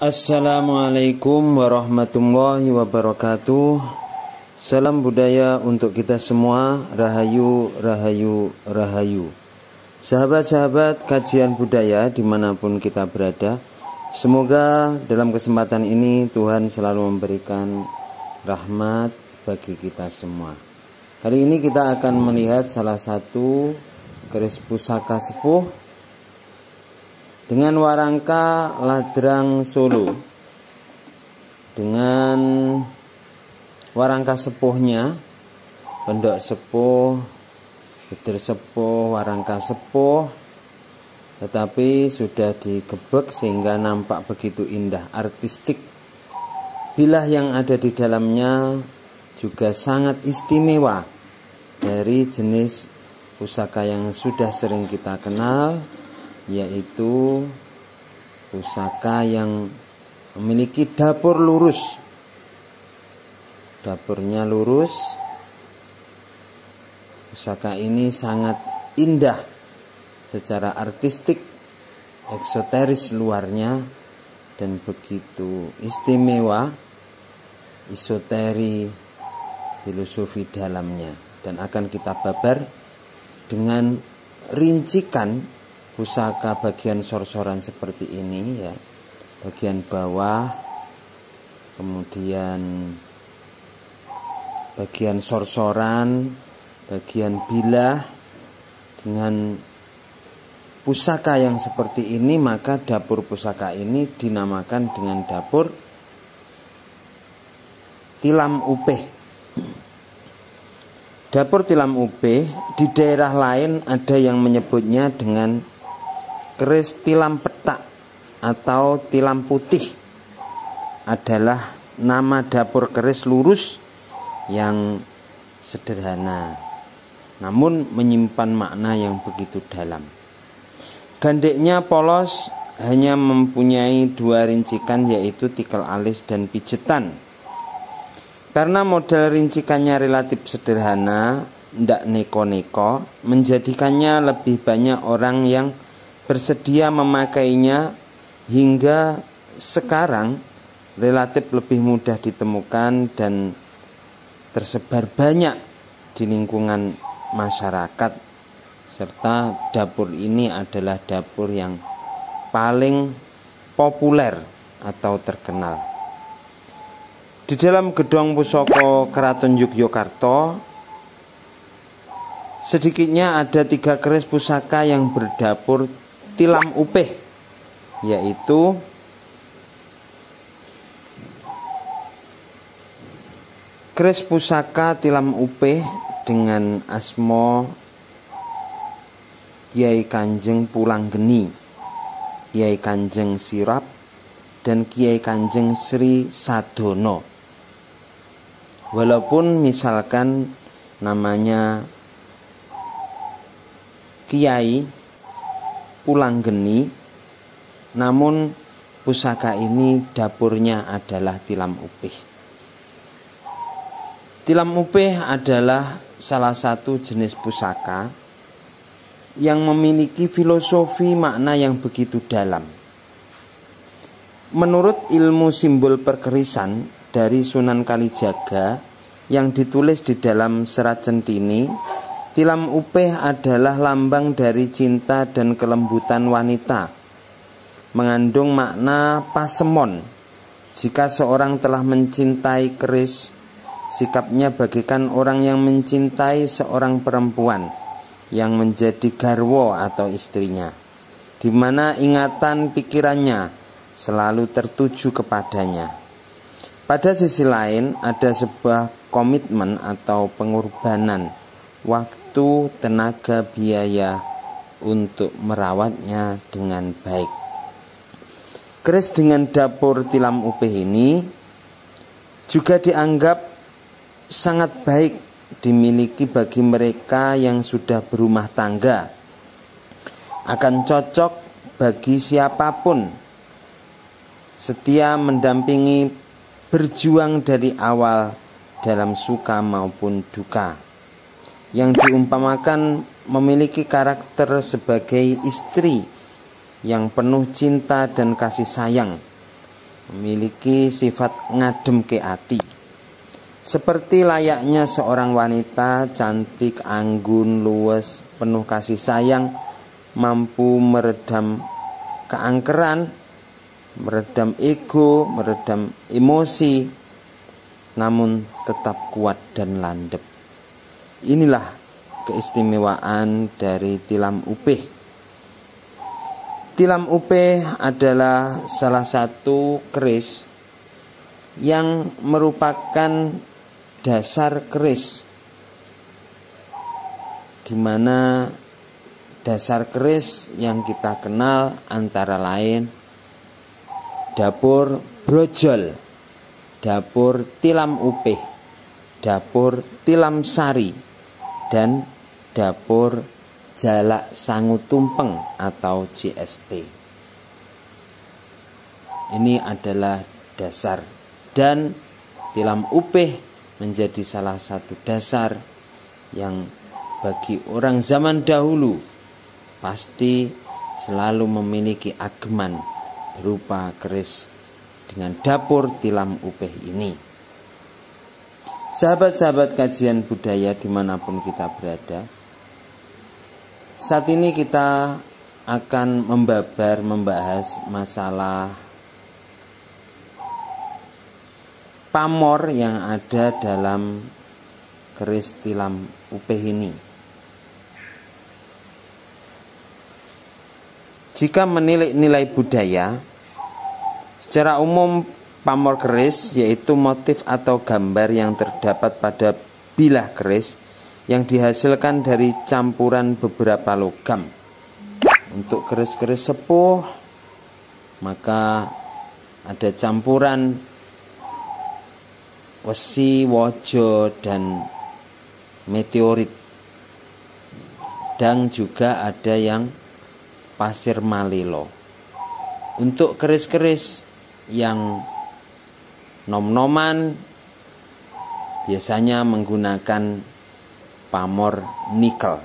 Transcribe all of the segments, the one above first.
Assalamualaikum warahmatullahi wabarakatuh. Salam budaya untuk kita semua. Rahayu, rahayu, rahayu. Sahabat-sahabat kajian budaya dimanapun kita berada, semoga dalam kesempatan ini Tuhan selalu memberikan rahmat bagi kita semua. Kali ini kita akan melihat salah satu keris pusaka sepuh dengan warangka Ladrang Solo. Dengan warangka sepuhnya, pendok sepuh, gedir sepuh, warangka sepuh, tetapi sudah digebek sehingga nampak begitu indah, artistik. Bilah yang ada di dalamnya juga sangat istimewa dari jenis pusaka yang sudah sering kita kenal, yaitu pusaka yang memiliki dapur lurus. Dapurnya lurus. Pusaka ini sangat indah secara artistik, eksoteris luarnya, dan begitu istimewa esoteri filosofi dalamnya. Dan akan kita babar dengan rincikan pusaka bagian sor-soran seperti ini ya. Bagian bawah, kemudian bagian sor-soran, bagian bilah. Dengan pusaka yang seperti ini, maka dapur pusaka ini dinamakan dengan dapur tilam upeh. Dapur tilam upeh di daerah lain ada yang menyebutnya dengan keris tilam petak atau tilam putih. Adalah nama dapur keris lurus yang sederhana, namun menyimpan makna yang begitu dalam. Gandeknya polos, hanya mempunyai dua rincikan, yaitu tikal alis dan pijetan. Karena model rincikannya relatif sederhana, ndak neko-neko, menjadikannya lebih banyak orang yang bersedia memakainya, hingga sekarang relatif lebih mudah ditemukan dan tersebar banyak di lingkungan masyarakat, serta dapur ini adalah dapur yang paling populer atau terkenal. Di dalam gedung pusaka Keraton Yogyakarta sedikitnya ada 3 keris pusaka yang berdapur tilam upeh, yaitu keris pusaka tilam upeh dengan asma Kyai Kanjeng Pulanggeni, Kyai Kanjeng Sirap, dan Kyai Kanjeng Sri Sadono. Walaupun misalkan namanya Kyai Pulanggeni, namun pusaka ini dapurnya adalah tilam upeh. Tilam upeh adalah salah satu jenis pusaka yang memiliki filosofi makna yang begitu dalam. Menurut ilmu simbol perkerisan dari Sunan Kalijaga yang ditulis di dalam Serat Centini, tilam upeh adalah lambang dari cinta dan kelembutan wanita, mengandung makna pasemon. Jika seorang telah mencintai keris, sikapnya bagaikan orang yang mencintai seorang perempuan yang menjadi garwo atau istrinya, di mana ingatan pikirannya selalu tertuju kepadanya. Pada sisi lain, ada sebuah komitmen atau pengorbanan waktu, tenaga, biaya untuk merawatnya dengan baik. Keris dengan dapur tilam upeh ini juga dianggap sangat baik dimiliki bagi mereka yang sudah berumah tangga. Akan cocok bagi siapapun, setia mendampingi, berjuang dari awal dalam suka maupun duka. Yang diumpamakan memiliki karakter sebagai istri yang penuh cinta dan kasih sayang, memiliki sifat ngadem ke ati. Seperti layaknya seorang wanita cantik, anggun, luwes, penuh kasih sayang, mampu meredam keangkeran, meredam ego, meredam emosi, namun tetap kuat dan landep. Inilah keistimewaan dari tilam upih. Tilam upih adalah salah satu keris yang merupakan dasar keris, di mana dasar keris yang kita kenal antara lain dapur brojol, dapur tilam upih, dapur tilam sari, dan dapur jalak sangu tumpeng atau JST. Ini adalah dasar, dan tilam upih menjadi salah satu dasar yang bagi orang zaman dahulu pasti selalu memiliki ageman berupa keris dengan dapur tilam upih ini. Sahabat-sahabat kajian budaya dimanapun kita berada, saat ini kita akan membahas masalah pamor yang ada dalam keris tilam upih ini. Jika menilik nilai budaya, secara umum pamor keris yaitu motif atau gambar yang terdapat pada bilah keris yang dihasilkan dari campuran beberapa logam. Untuk keris-keris sepuh, maka ada campuran wesi, wojo, dan meteorit. Dan juga ada yang pasir malilo. Untuk keris-keris yang nom-noman biasanya menggunakan pamor nikel.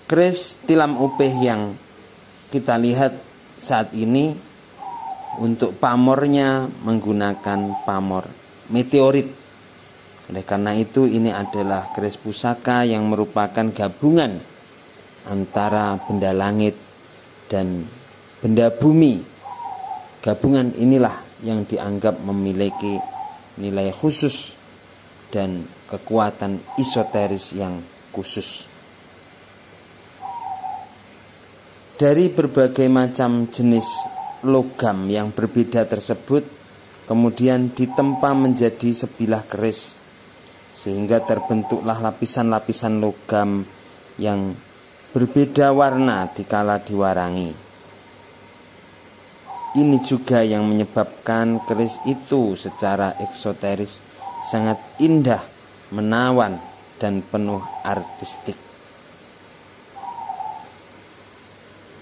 Keris tilam upih yang kita lihat saat ini untuk pamornya menggunakan pamor meteorit. Oleh karena itu ini adalah keris pusaka yang merupakan gabungan antara benda langit dan benda bumi. Gabungan inilah yang dianggap memiliki nilai khusus dan kekuatan esoteris yang khusus. Dari berbagai macam jenis logam yang berbeda tersebut kemudian ditempa menjadi sebilah keris, sehingga terbentuklah lapisan-lapisan logam yang berbeda warna dikala diwarangi. Ini juga yang menyebabkan keris itu secara eksoteris sangat indah, menawan, dan penuh artistik.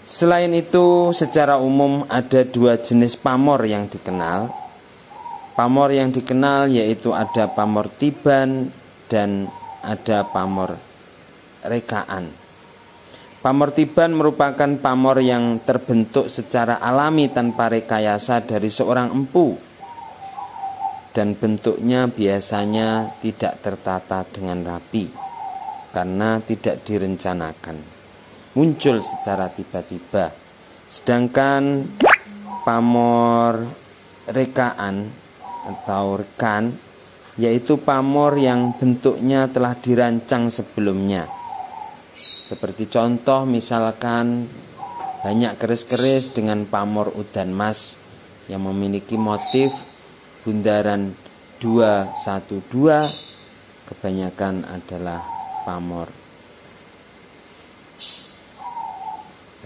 Selain itu, secara umum ada dua jenis pamor yang dikenal. Pamor yang dikenal yaitu ada pamor tiban dan ada pamor rekaan. Pamor tiban merupakan pamor yang terbentuk secara alami tanpa rekayasa dari seorang empu, dan bentuknya biasanya tidak tertata dengan rapi karena tidak direncanakan, muncul secara tiba-tiba. Sedangkan pamor rekaan atau rekan yaitu pamor yang bentuknya telah dirancang sebelumnya. Seperti contoh misalkan banyak keris-keris dengan pamor udan mas yang memiliki motif bundaran 212, kebanyakan adalah pamor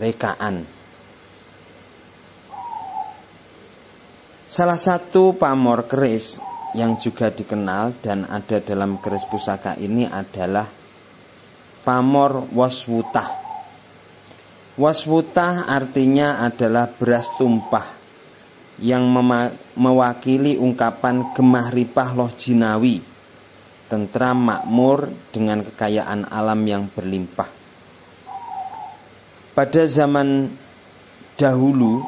rekaan. Salah satu pamor keris yang juga dikenal dan ada dalam keris pusaka ini adalah pamor waswutah. Waswutah artinya adalah beras tumpah yang mewakili ungkapan gemah ripah loh jinawi, tentram makmur dengan kekayaan alam yang berlimpah. Pada zaman dahulu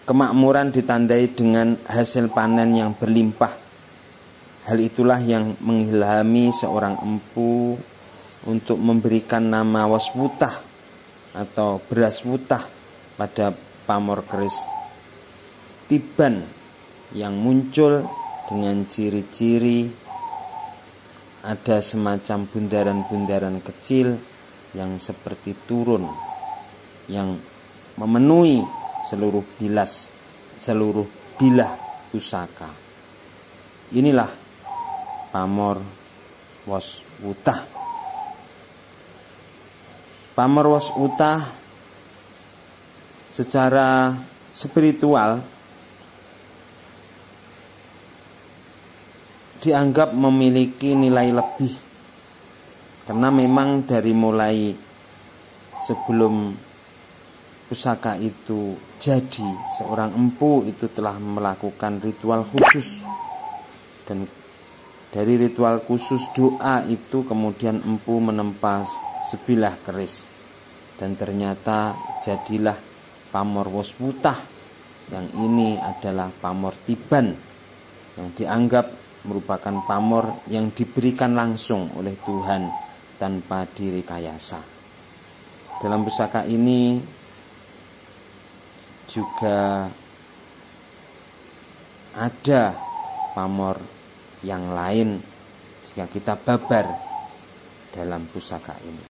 Kemakmuran ditandai dengan hasil panen yang berlimpah. Hal itulah yang mengilhami seorang empu untuk memberikan nama waswutah atau beras wutah pada pamor keris Tiban yang muncul dengan ciri-ciri ada semacam bundaran-bundaran kecil yang seperti turun yang memenuhi seluruh bilah pusaka. Inilah pamor waswutah. Pamor waswutah secara spiritual dianggap memiliki nilai lebih, karena memang dari mulai sebelum pusaka itu jadi, seorang empu itu telah melakukan ritual khusus, dan dari ritual khusus doa itu kemudian empu menempa sebilah keris, dan ternyata jadilah pamor waswutah. Yang ini adalah pamor Tiban yang dianggap merupakan pamor yang diberikan langsung oleh Tuhan tanpa direkayasa. Dalam pusaka ini juga ada pamor yang lain jika kita babar dalam pusaka ini.